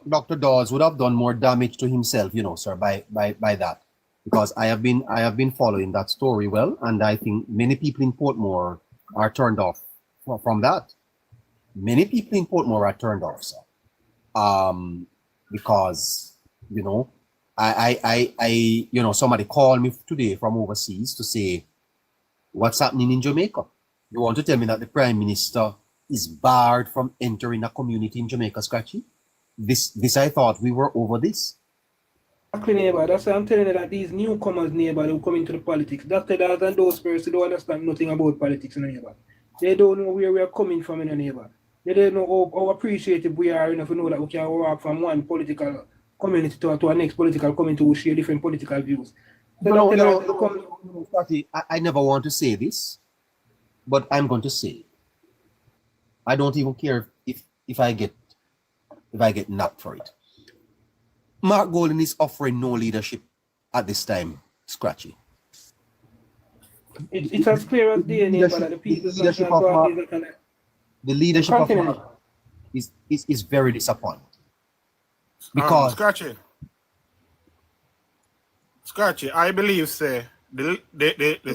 Dr. Dawes would have done more damage to himself, sir, by that. Because I have been following that story well, and I think many people in Portmore are turned off from that. Many people in Portmore are turned off, sir. Because I somebody called me today from overseas to say, what's happening in Jamaica? You want to tell me that the Prime Minister is barred from entering a community in Jamaica, Scratchy? This I thought we were over this. Exactly, neighbor. That's why I'm telling you that these newcomers, neighbor, who come into the politics, Dr. Dawes and those persons don't understand nothing about politics, neighbor. They don't know where we are coming from, neighbor. They don't know how appreciative we are enough to know that we can walk from one political community to our next political community who share different political views. So Scotty, I never want to say this, but I'm going to say it. I don't even care if I get knocked for it. Mark Golden is offering no leadership at this time, Scratchy. It's as clear as day, neighbor, that the People's National Party is like the leadership of Mark is very disappointing. Because Scratchy, I believe say the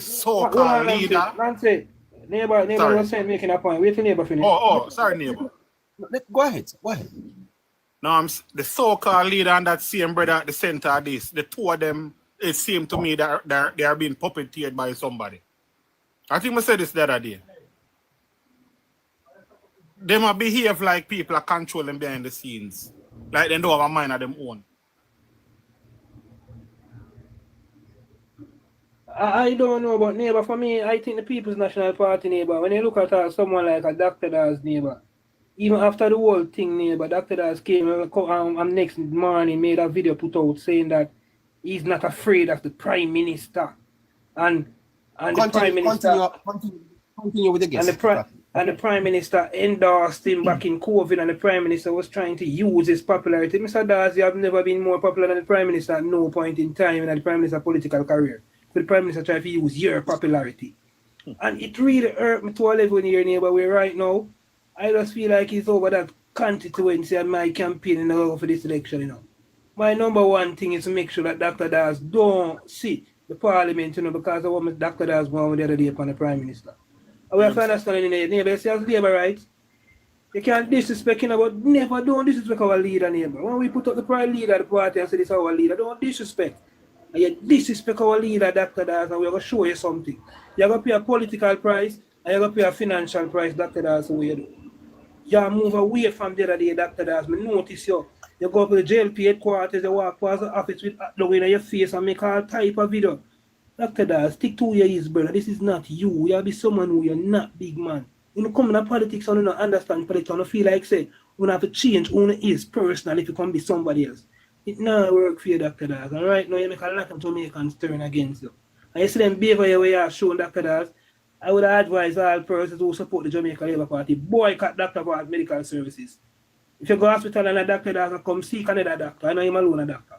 so-called leader. Nancy, neighbor was saying making a point. Wait till neighbor finish. Sorry, neighbor. Go ahead. No, the so-called leader and that same brother at the center of this, the two of them, it seemed to me that they are being puppeteered by somebody. I think I said this the other day. They might behave like people are controlling behind the scenes. Like they don't have a mind of their own. I don't know about neighbor. For me, I think the People's National Party, neighbor, when you look at someone like a Dr. Dawes, neighbor, even after the whole thing, neighbor, Dr. Dawes came and next morning made a video put out saying that he's not afraid of the Prime Minister. And the Prime Minister continue with the guest. And the Prime Minister endorsed him back in COVID, and the Prime Minister was trying to use his popularity. Mr. Dawes, you have never been more popular than the Prime Minister at no point in time in the Prime Minister's political career. So the Prime Minister tried to use your popularity. And it really hurt me to a level here, neighbor, where right now, I just feel like it's over that constituency and my campaign for this election, My number one thing is to make sure that Dr. Dawes don't see the parliament, because of what Dr. Dawes won the other day upon the Prime Minister. And we have to understand in the neighbor, see as labor rights, you can't disrespect, but never don't disrespect our leader, neighbor. When we put up the prime leader of the party and say this is our leader, don't disrespect. And you disrespect our leader, Dr. Dawes, and we're going to show you something. You're going to pay a political price and you're going to pay a financial price, Dr. Dawes, so you do. You move away from the other day, Dr. Dawes. I notice you. You go up to the JLP headquarters, you walk past the office with the in your face and make all type of video. Dr. Dawes, stick to your ears, brother. This is not you. You'll be someone who you're not big man. When you come in politics and you don't understand politics and you feel like say, you have to change who you is personally if you can be somebody else. It not work for you, Dr. Dawes. And right now you make a lot of Jamaicans turn against you. And you see them behavior where you are showing, Dr. Dawes, I would advise all persons who support the Jamaica Labour Party, boycott Dr. Dawes medical services. If you go to hospital and a doctor doesn't come seek another doctor, I know him alone a doctor.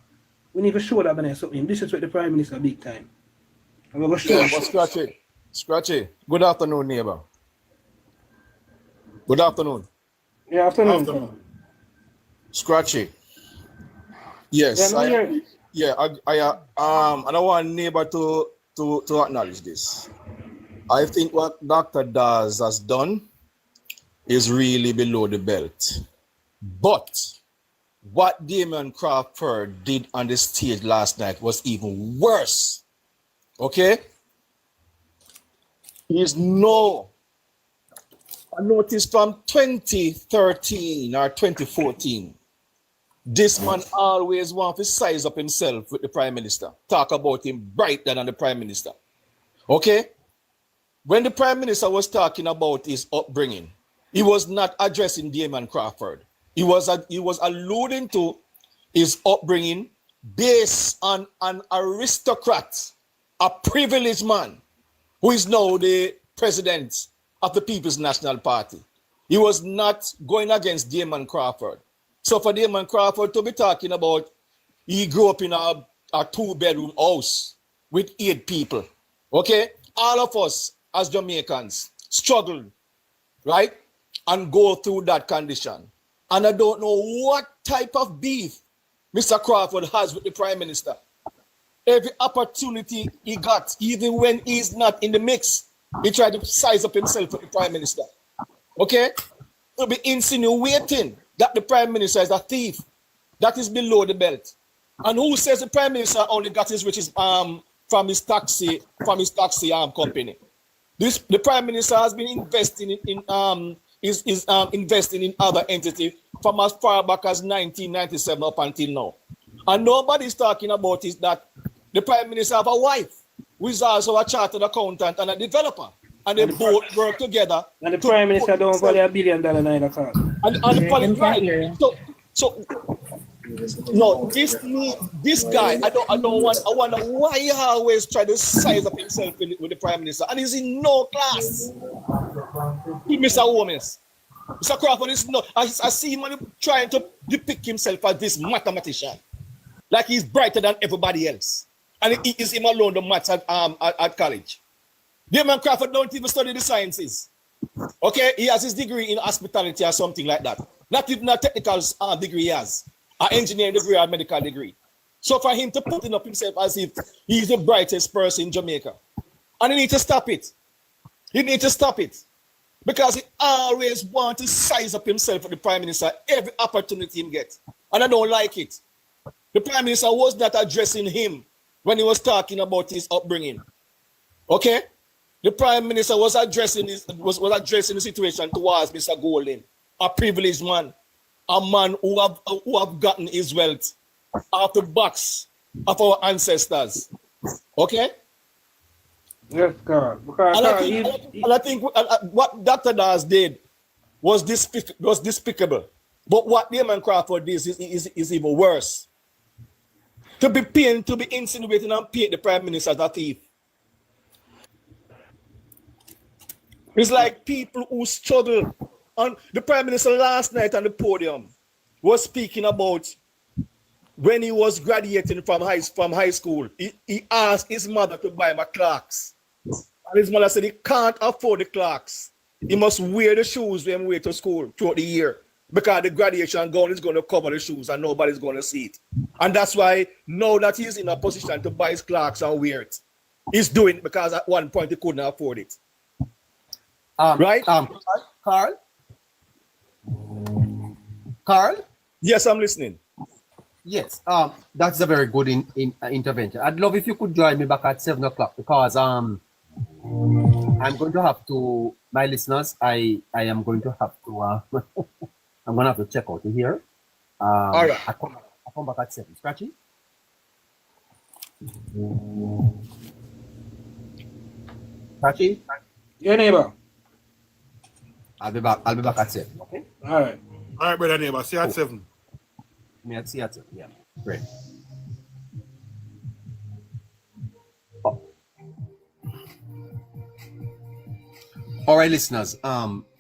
We need to show that when I something. This is what the Prime Minister big time. And we're going to show Scratchy. Good afternoon, neighbor. Good afternoon. Yeah, afternoon. Scratchy. Yes, I don't want neighbor to acknowledge this. I think what Dr. Dawes has done is really below the belt. But what Damian Crawford did on the stage last night was even worse. Okay? I noticed from 2013 or 2014, this man always wants to size up himself with the Prime Minister. Talk about him brighter than the Prime Minister. Okay? When the Prime Minister was talking about his upbringing, he was not addressing Damian Crawford. He was alluding to his upbringing based on an aristocrat, a privileged man, who is now the president of the People's National Party. He was not going against Damian Crawford. So for Damian Crawford to be talking about he grew up in a 2-bedroom house with 8 people, okay? All of us as Jamaicans struggled, right? And go through that condition. And I don't know what type of beef Mr. Crawford has with the Prime Minister. Every opportunity he got, even when he's not in the mix, he tried to size up himself with the Prime Minister. Okay? To be insinuating that the Prime Minister is a thief, that is below the belt. And who says the Prime Minister only got his riches from his taxi company? The Prime Minister has been investing investing in other entities from as far back as 1997 up until now. And nobody's talking about is that the Prime Minister have a wife who is also a chartered accountant and a developer. And they both work together. And the Prime Minister don't value $1 billion neither, Carl. Right. So no, this guy, I wonder why he always try to size up himself with the Prime Minister, and he's in no class. Mr. Holmes, Mr. Crawford is not. I see him trying to depict himself as this mathematician, like he's brighter than everybody else, and it is him alone the maths at college. Damian Crawford don't even study the sciences. Okay, he has his degree in hospitality or something like that. Not even a technical degree he has. An engineering degree or a medical degree. So for him to put up himself as if he's the brightest person in Jamaica. And he needs to stop it. He needs to stop it. Because he always wants to size up himself with the Prime Minister every opportunity he gets. And I don't like it. The Prime Minister was not addressing him when he was talking about his upbringing. Okay? The Prime Minister was addressing the situation towards Mr. Golden, a privileged man. A man who have gotten his wealth out the backs of our ancestors. Okay? Yes, God. And I think what Dr. Das did was despicable. But what Damian Crawford did is even worse. To be insinuating and paint the Prime Minister as a thief. It's like people who struggle. And the Prime Minister last night on the podium was speaking about when he was graduating from high school. He asked his mother to buy him a Clarks. And his mother said he can't afford the Clarks. He must wear the shoes when he wear to school throughout the year. Because the graduation gown is going to cover the shoes and nobody's going to see it. And that's why now that he's in a position to buy his Clarks and wear it, he's doing it because at one point he couldn't afford it. Right? Carl? Yes, I'm listening. Yes, that's a very good intervention. I'd love if you could join me back at 7 o'clock because I'm going to have to, my listeners, I am going to have to, I'm going to have to check out here. All right. I come back at 7. Scratchy? Scratchy? Yeah, neighbor. I'll be back at 7, okay? All right. All right, brother neighbor. See you at 7. Me see you at 7, yeah. Great. Oh. All right, listeners.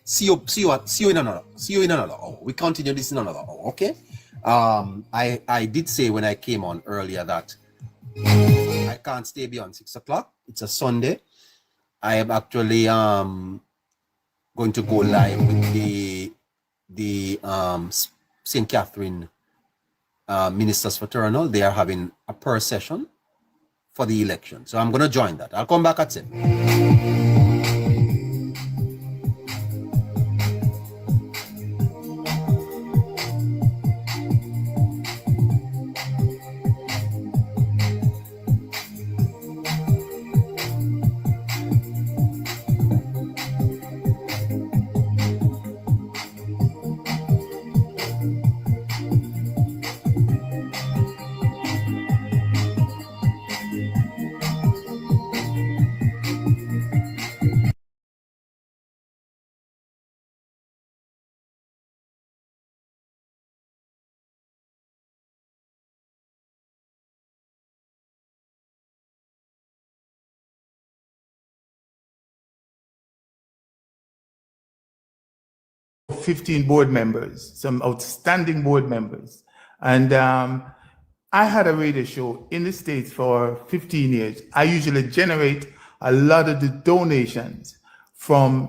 See you in another hour. We continue this in another hour, okay? I did say when I came on earlier that I can't stay beyond 6 o'clock. It's a Sunday. I am actually going to go live with the St. Catherine Ministers Fraternal. They are having a prayer session for the election. So I'm going to join that. I'll come back at 7. $15 board members, some outstanding board members. And I had a radio show in the States for 15 years. I usually generate a lot of the donations from